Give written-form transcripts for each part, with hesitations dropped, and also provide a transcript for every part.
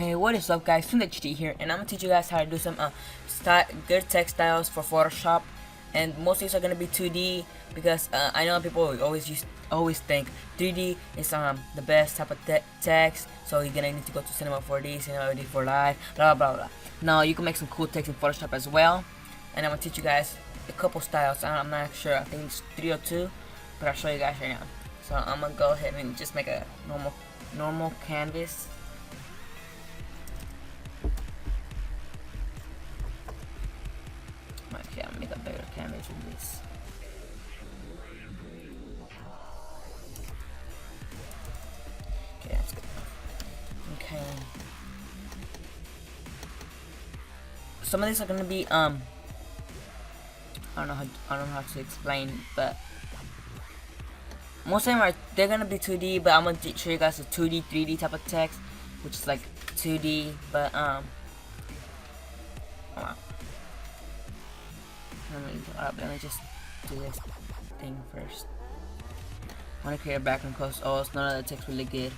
Hey, what is up guys, Twinzys here, and I'm gonna teach you guys how to do some good text styles for Photoshop. And most of these are gonna be 2D because I know people always think 3D is the best type of text, so you're gonna need to go to Cinema 4D, Cinema 4D for Live, blah blah blah. Now you can make some cool text in Photoshop as well, and I'm gonna teach you guys a couple styles. I'm not sure, I think it's 3 or 2, but I'll show you guys right now. So I'm gonna go ahead and just make a normal canvas. Okay, I'll make a bigger canvas with this. Okay, that's good enough. Okay. Some of these are gonna be I don't know how to explain, but most of them they're gonna be 2D, but I'm gonna show you guys a 2D, 3D type of text, which is like 2D, but let me just do this thing first. I want to create a background close. Oh, none of the text really good.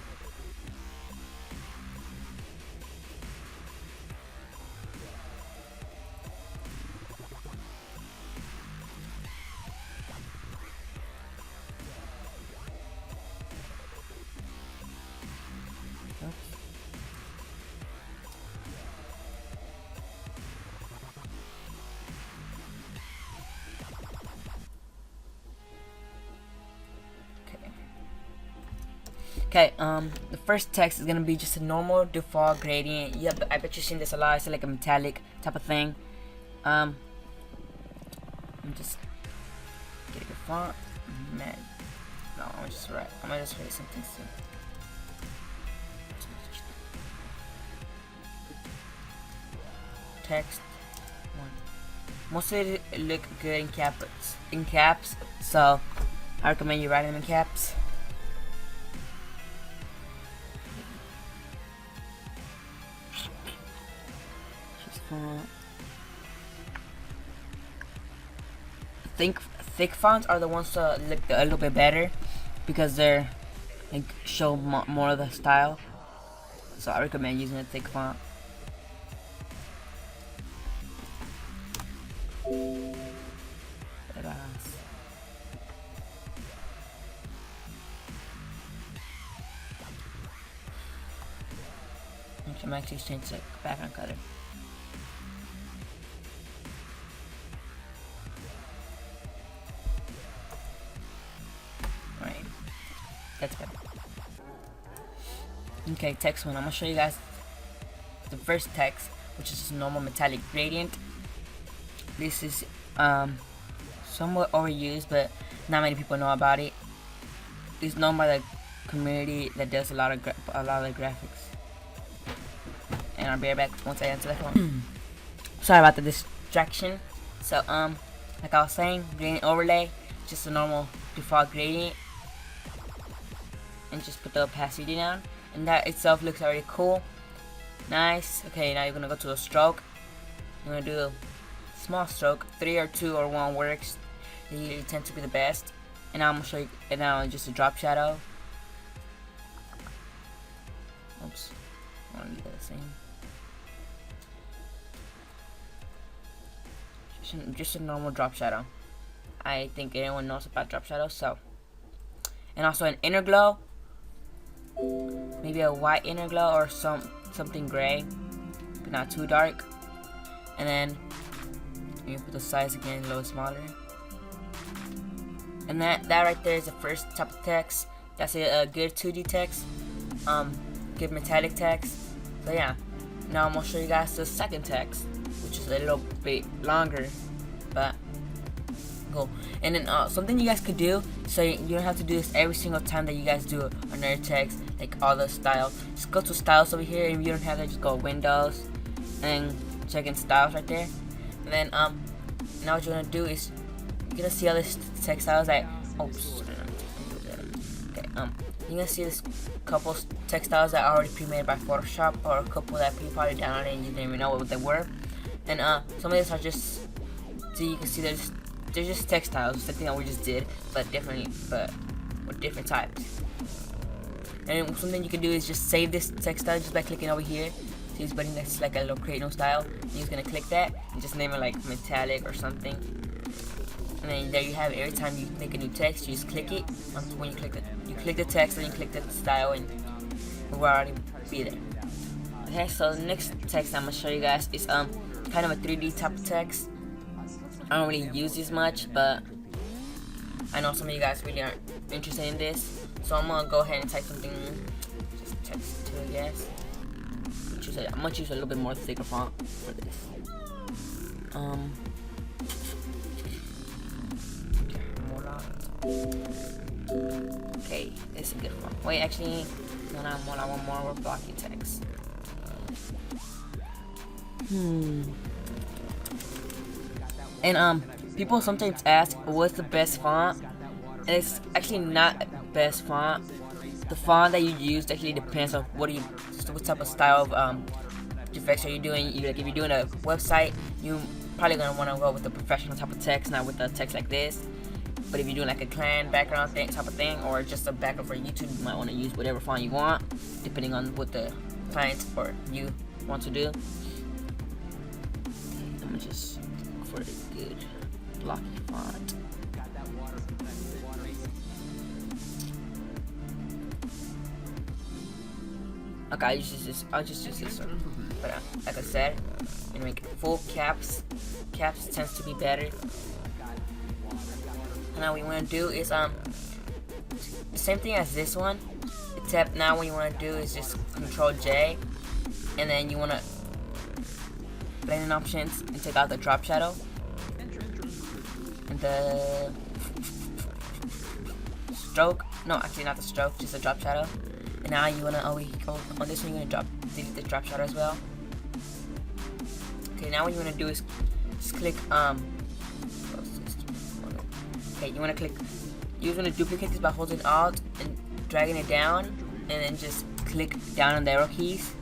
Okay, the first text is gonna be just a normal default gradient. Yep, I bet you've seen this a lot. It's like a metallic type of thing. I'm just get a good font. Man, no, I'm gonna just write something soon. Text one. Most of it look good in caps. So I recommend you write them in caps. Thick fonts are the ones that look a little bit better because they're like show more of the style. So I recommend using a thick font. I'm actually change the background color. That's better. Okay, text one. I'm gonna show you guys the first text, which is a normal metallic gradient. This is somewhat overused, but not many people know about it. It's known by the community that does a lot of the graphics. And I'll be right back once I answer that one. Sorry about the distraction. So like I was saying, gradient overlay, just a normal default gradient. And just put the opacity down, and that itself looks already cool. Nice. Okay, now you're gonna go to a stroke. You're gonna do a small stroke. 3 or 2 or 1 works. They tend to be the best. And now I'm gonna show you. And now just a drop shadow. Oops. I want to do the same. Just a normal drop shadow. I think everyone knows about drop shadows. So, and also an inner glow. Maybe a white inner glow or something gray, but not too dark. And then you put the size again a little smaller. And that right there is the first type of text. That's a good 2D text, good metallic text. So yeah, now I'm gonna show you guys the second text, which is a little bit longer, but cool. And then something you guys could do, so you don't have to do this every single time that you guys do another text, like all the styles. Just go to styles over here, and you don't have to just go Windows and check in styles right there. And then now what you're gonna do is you're gonna see all this text styles that you're gonna see this couple text styles that are already pre-made by Photoshop, or a couple that you probably downloaded and you didn't even know what they were. And some of these are just, so you can see they're just textiles, the thing that we just did, but with different types. And something you can do is just save this textile just by clicking over here, See this button that's like a little create new style. You're just gonna click that and just name it like metallic or something. And then there you have it. Every time you make a new text, you just click it. When you click the text, then you click the style, and it will already be there. Okay, so the next text I'm gonna show you guys is kind of a 3D type of text. I don't really use this much, but I know some of you guys really aren't interested in this. So I'm gonna go ahead and type something. Just text to, I guess. I'm gonna choose a little bit more thicker font for this. Okay, this is a good one. Wait, actually, no, I want more blocky text. And people sometimes ask what's the best font, and it's actually not best font. The font that you use actually depends on what type of style of effects are you doing. Like if you're doing a website, you probably gonna want to go with the professional type of text, not with the text like this. But if you're doing like a clan background type of thing, or just a background for YouTube, you might want to use whatever font you want, depending on what the client or you want to do. I'm gonna just look for a good blocky font. Okay, I'll just use this one. But like I said, I'm gonna make full caps. Caps tends to be better. And now what you want to do is the same thing as this one, except now what you want to do is just Control J, and then you want to blending options and take out the drop shadow and the stroke. No, actually not the stroke, just the drop shadow. And now you want to go on this one. You're gonna delete the drop shadow as well. Okay, now what you want to do is just click okay, you want to click. You're gonna duplicate this by holding Alt and dragging it down, and then just click down on the arrow keys.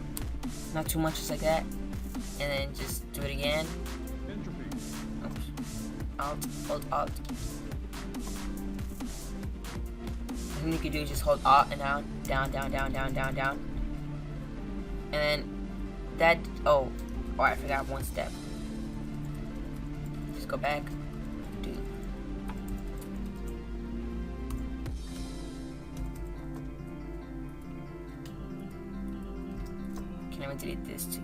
Not too much, just like that. And then just do it again. Oops. Alt, hold Alt. And you can do is just hold Alt and down. And then that. Oh, I forgot one step. Just go back. Can I delete this too?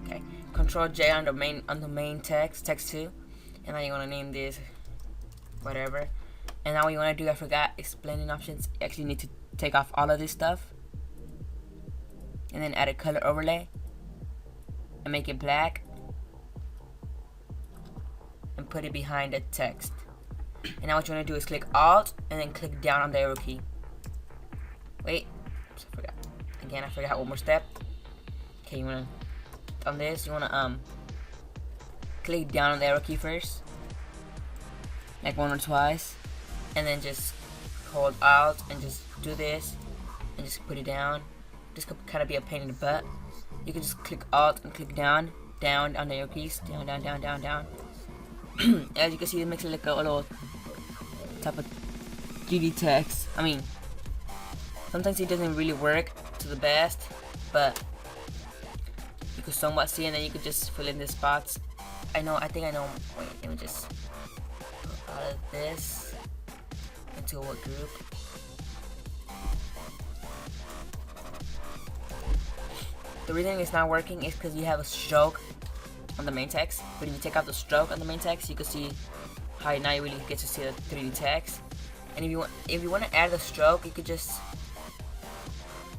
Okay. Control J on the main text 2, and now you want to name this whatever. And now what you want to do, I forgot, explaining options. You actually need to take off all of this stuff, and then add a color overlay and make it black, and put it behind the text. And now what you want to do is click Alt and then click down on the arrow key. Wait, oops, I forgot. Again, I forgot one more step. Okay, you wanna on this, you wanna click down on the arrow key first, like 1 or twice, and then just hold Alt and just do this and just put it down. This could kind of be a pain in the butt. You can just click Alt and click down on the arrow keys, down. As you can see, it makes it like a little type of 3D text. I mean, sometimes it doesn't really work to the best, but you could somewhat see, and then you could just fill in the spots. I think I know. Wait, let me just put out of this into a group. The reason it's not working is because you have a stroke on the main text. But if you take out the stroke on the main text, you can see how now you really get to see the 3D text. And if you want to add the stroke, you could just.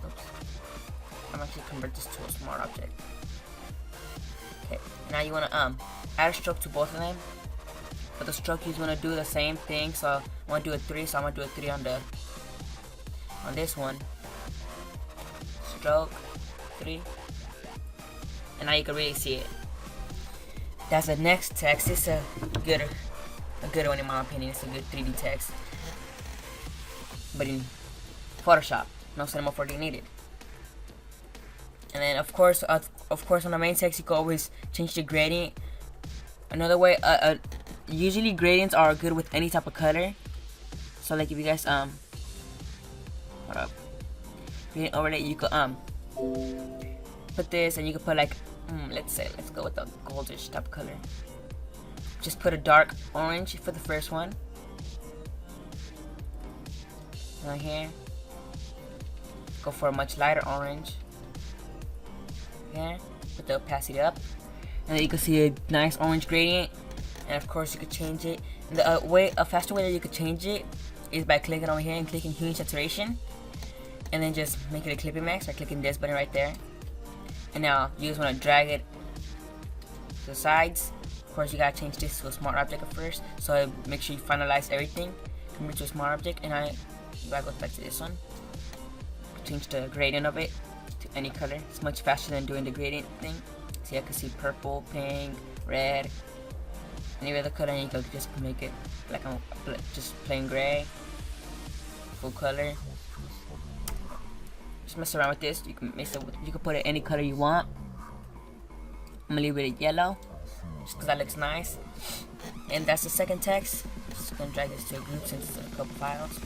Oops. I'm actually convert this to a smart object. Okay. Now you want to add a stroke to both of them. But the stroke you want to do the same thing. So I want to do a 3. So I'm gonna do a 3 on this one. Stroke 3. And now you can really see it. That's the next text. It's a good one in my opinion. It's a good 3D text. But in Photoshop, no Cinema 4D needed. And then of course on the main text you can always change the gradient. Another way, usually gradients are good with any type of color. So like if you guys hold up, gradient overlay, you could put this, and you can put like, let's go with the goldish type of color. Just put a dark orange for the first one. Right here. Go for a much lighter orange. Here. Put the opacity up. And then you can see a nice orange gradient. And of course you could change it. And a faster way that you could change it is by clicking over here and clicking hue and saturation. And then just make it a clipping max by clicking this button right there. And now you just want to drag it to the sides. Of course you gotta change this to a smart object at first. So make sure you finalize everything. Convert to a smart object, and you gotta go back to this one. Change the gradient of it to any color. It's much faster than doing the gradient thing. See, I can see purple, pink, red, any other color, and you can just make it like just plain gray, full color. Just mess around with this. You can mix it with, you can put it any color you want. I'm gonna leave it at yellow, just because that looks nice. And that's the second text. Just gonna drag this to a group since it's in a couple files.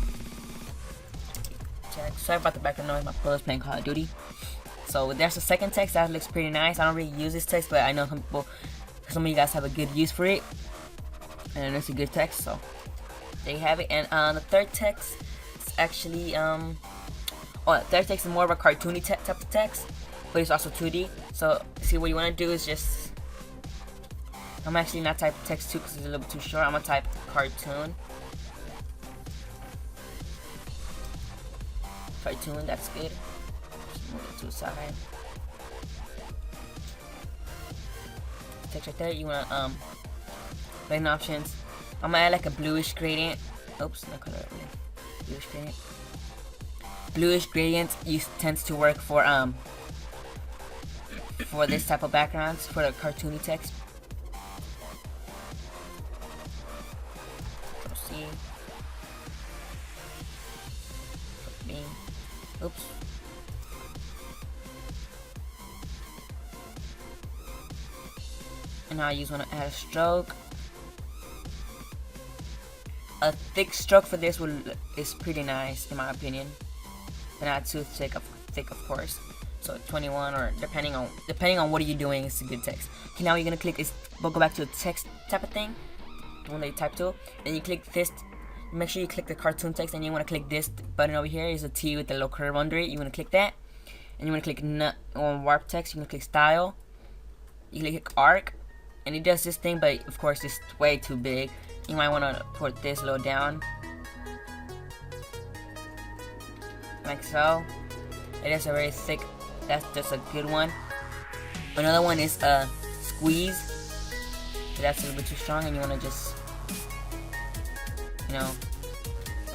Sorry about the background noise, my brother's playing Call of Duty. So there's the second text. That looks pretty nice. I don't really use this text, but I know some of you guys have a good use for it, and it's a good text. So there you have it. And the third text is actually the third text is more of a cartoony type of text, but it's also 2D. So see, what you want to do is just, I'm actually not type text 2 because it's a little bit too short. I'm gonna type cartoon. Cartoon, that's good. Just move it to the side. Text right there. You wanna blend options. I'm gonna add like a bluish gradient. Oops, no color really. Bluish gradient. Bluish gradient tends to work for this type of backgrounds, for the cartoony text. Proceed. Oops. And now I just want to add a stroke. A thick stroke for this is pretty nice in my opinion, but not too thick of course. So 21, or depending on what are you doing, it's a good text. Okay, now you're gonna click we'll go back to the text type of thing, the one that you type to. Then you click this. Make sure you click the cartoon text, and you want to click this button over here. Is a T with the little curve under it. You want to click that, and you want to click on warp text. You want to click style. You click arc, and it does this thing, but of course it's way too big. You might want to put this a little down, like so. It is a very thick. That's just a good one. Another one is squeeze. So that's a little bit too strong, and you want to just,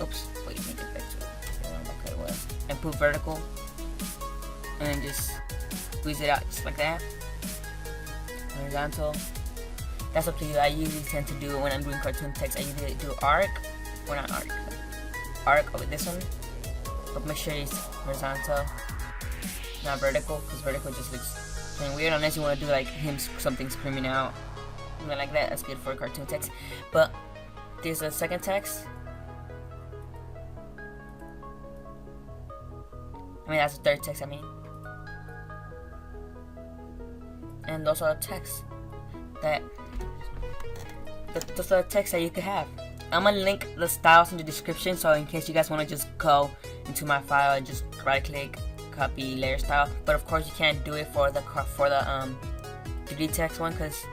oops, wait, make it back to it. And put vertical, and then just squeeze it out just like that. Horizontal. That's up to you. I usually tend to do it when I'm doing cartoon text. I usually do arc, or not arc over this one, but make sure it's horizontal, not vertical, because vertical just looks kind of weird unless you want to do like something screaming out, something like that. That's good for cartoon text. But there's a second text. That's the third text, and those are the texts that you could have. I'm gonna link the styles in the description, so in case you guys want to just go into my file and just right click, copy layer style. But of course you can't do it for the 3D text one, because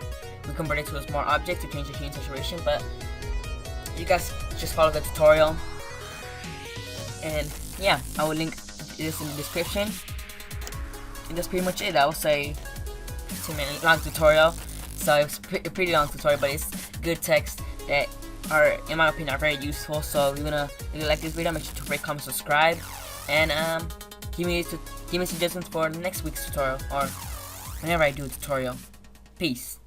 we convert it to a smart object to change the hue and saturation. But you guys just follow the tutorial, and yeah, I will link this in the description. And that's pretty much it. I would say 15-minute long tutorial, so it's a pretty long tutorial, but it's good text that are, in my opinion, are very useful. So if you like this video, make sure to rate, comment, subscribe, and give me suggestions for next week's tutorial, or whenever I do a tutorial. Peace.